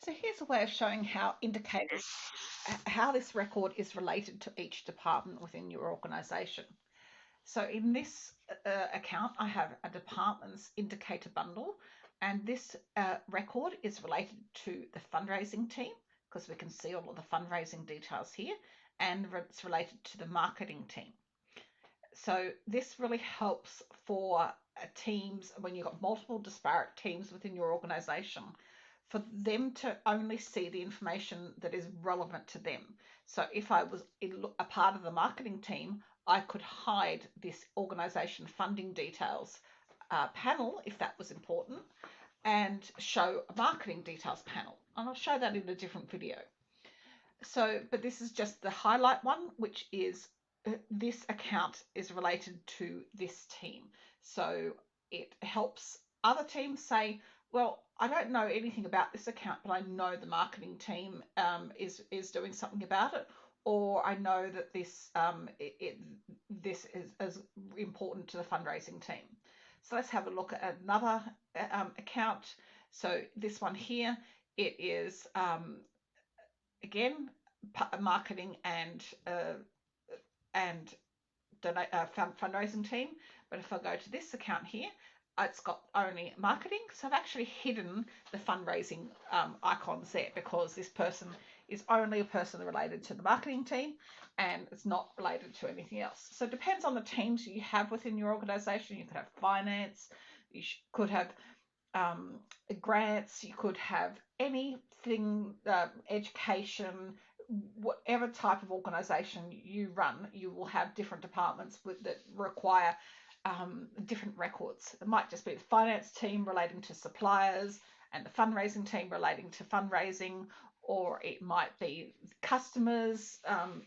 So here's a way of showing how indicators, how this record is related to each department within your organization. So in this account, I have a department's indicator bundle, and this record is related to the fundraising team because we can see all of the fundraising details here, and it's related to the marketing team. So this really helps for teams when you've got multiple disparate teams within your organization, for them to only see the information that is relevant to them. So if I was a part of the marketing team, I could hide this organization funding details panel if that was important, and show a marketing details panel. And I'll show that in a different video. So, but this is just the highlight one, which is this account is related to this team. So it helps other teams say, well, I don't know anything about this account, but I know the marketing team is doing something about it, or I know that this is as important to the fundraising team. So let's have a look at another account. So this one here, it is again marketing and fundraising team. But if I go to this account here, it's got only marketing. So I've actually hidden the fundraising icons there because this person is only a person related to the marketing team and it's not related to anything else. So it depends on the teams you have within your organization. You could have finance, you could have grants, you could have anything, education, whatever type of organization you run, you will have different departments that require different records. It might just be the finance team relating to suppliers and the fundraising team relating to fundraising, or it might be customers,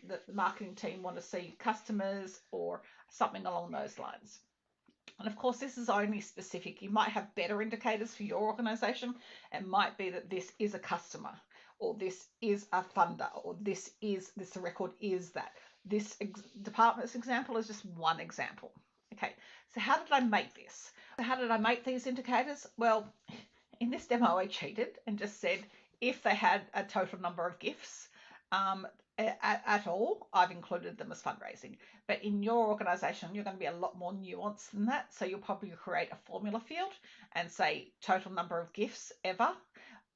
that the marketing team want to see customers, or something along those lines. And of course, this is only specific. You might have better indicators for your organization. It might be that this is a customer, or this is a funder, or this record is that. This department's example is just one example. Okay, so how did I make this? So how did I make these indicators? Well, in this demo, I cheated and just said if they had a total number of gifts, at all, I've included them as fundraising. But in your organization, you're going to be a lot more nuanced than that. So you'll probably create a formula field and say total number of gifts ever,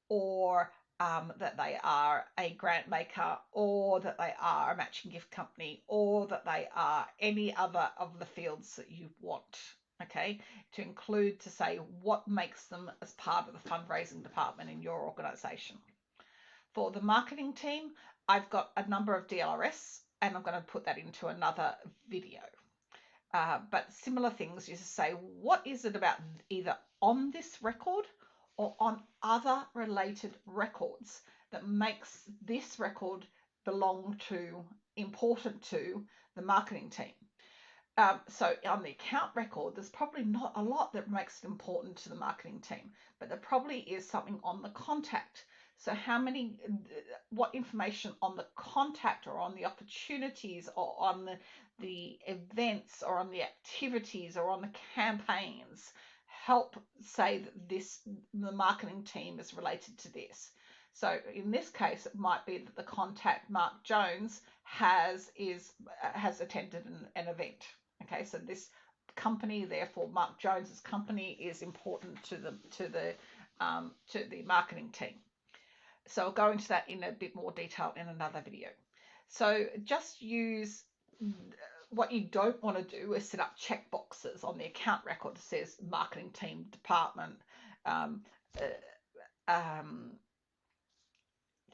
or that they are a grant maker, or that they are a matching gift company, or that they are any other of the fields that you want. Okay, to include, to say what makes them as part of the fundraising department in your organization. For the marketing team, I've got a number of DLRS and I'm going to put that into another video. But similar things, you say, what is it about either on this record or on other related records that makes this record belong to, important to the marketing team? So on the account record, there's probably not a lot that makes it important to the marketing team, but there probably is something on the contact. So what information on the contact, or on the opportunities, or on the events, or on the activities, or on the campaigns help say that the marketing team is related to this. So in this case, it might be that the contact, Mark Jones, has attended an event. Okay, so this company, therefore Mark Jones's company, is important to the marketing team. So I'll go into that in a bit more detail in another video. So just use, what you don't want to do is set up checkboxes on the account record that says marketing team, department,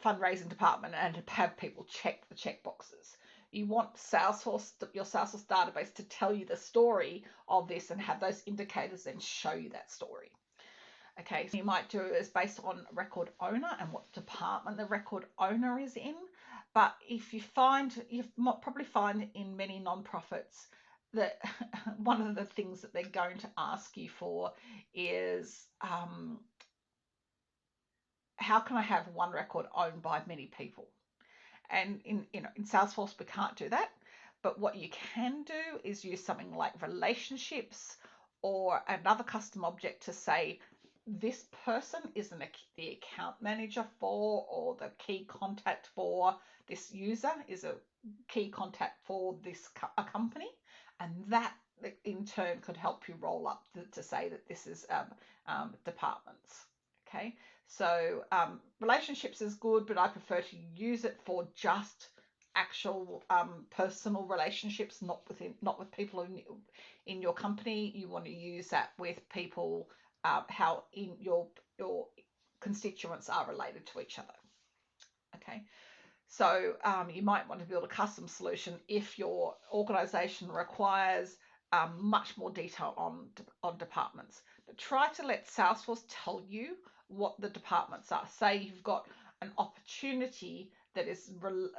fundraising department, and have people check the checkboxes. You want your Salesforce database to tell you the story of this and have those indicators then show you that story. Okay, so you might do it as based on record owner and what department the record owner is in. But if you probably find in many nonprofits that one of the things that they're going to ask you for is how can I have one record owned by many people? And in Salesforce, we can't do that. But what you can do is use something like relationships or another custom object to say this person is the account manager for, or the key contact for this user, is a key contact for this a company, and that in turn could help you roll up to say that this is departments. Okay, so relationships is good, but I prefer to use it for just actual personal relationships, not with people in your company. You want to use that with people, how in your constituents are related to each other. Okay, so you might want to build a custom solution if your organization requires much more detail on departments. But try to let Salesforce tell you what the departments are. Say you've got an opportunity that is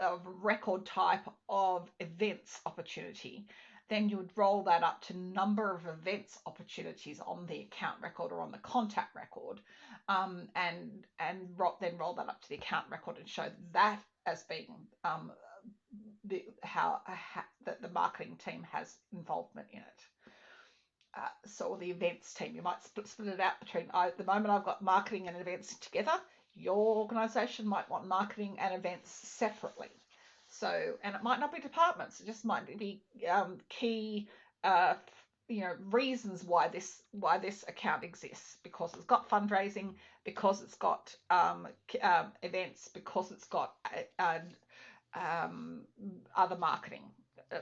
of record type of events opportunity, then you would roll that up to number of events opportunities on the account record or on the contact record, and then roll that up to the account record and show that as being how that the marketing team has involvement in it. So the events team, you might split it out between, at the moment I've got marketing and events together. Your organization might want marketing and events separately. So, and it might not be departments, it just might be key reasons why this account exists, because it's got fundraising, because it's got events, because it's got other marketing,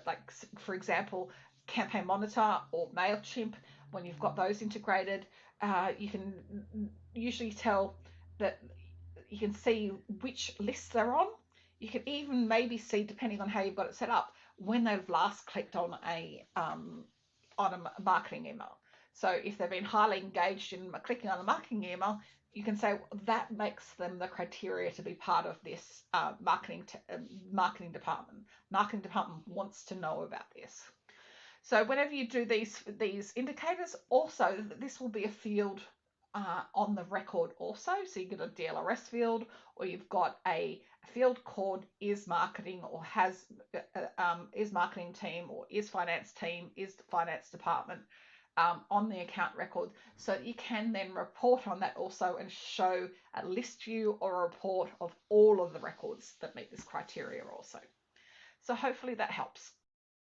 like for example Campaign Monitor or MailChimp. When you've got those integrated, you can usually tell that you can see which lists they're on. You can even maybe see, depending on how you've got it set up, when they've last clicked on a marketing email. So if they've been highly engaged in clicking on a marketing email, you can say that makes them the criteria to be part of this marketing department. Marketing department wants to know about this. So whenever you do these indicators, also this will be a field on the record also. So you get a DLRS field, or you've got a field called is marketing, or has is marketing team, or is finance team, is finance department on the account record, so that you can then report on that also and show a list view or a report of all of the records that meet this criteria also. So hopefully that helps.